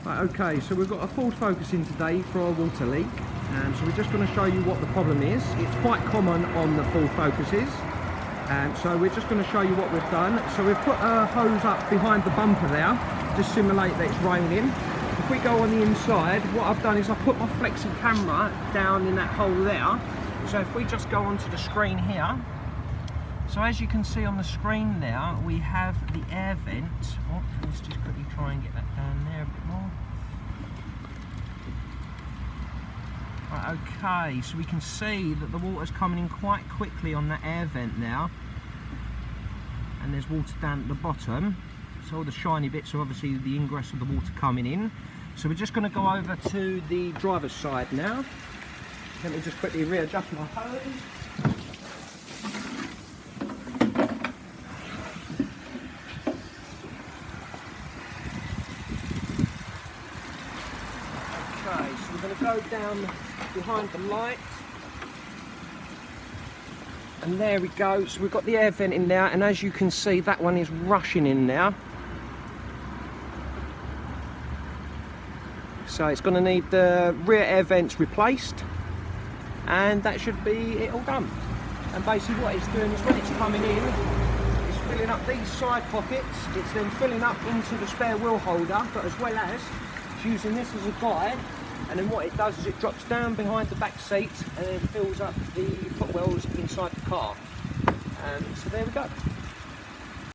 Right, okay, so we've got a Ford Focus in today for a water leak. So we're just going to show you what the problem is. It's quite common on the Ford Focuses. So we're just going to show you what we've done. So we've put a hose up behind the bumper there to simulate that it's raining. If we go on the inside, what I've done is I put my flexi camera down in that hole there. So if we just go onto the screen here, so as you can see on the screen there, we have the air vent. Oh, let's just quickly try and get that down there a bit more. Right, okay, so we can see that the water's coming in quite quickly on that air vent now. And there's water down at the bottom. So all the shiny bits are obviously the ingress of the water coming in. So we're just going to go over to the driver's side now. Let me just quickly readjust my hose. Okay, so we're going to go down behind the light. And there we go, so we've got the air vent in there, and as you can see that one is rushing in now. So it's going to need the rear air vents replaced, and that should be it all done. And basically what it's doing is when it's coming in, it's filling up these side pockets, it's then filling up into the spare wheel holder, but as well as it's using this as a guide, and then what it does is it drops down behind the back seat and then fills up the footwells inside the car. So there we go.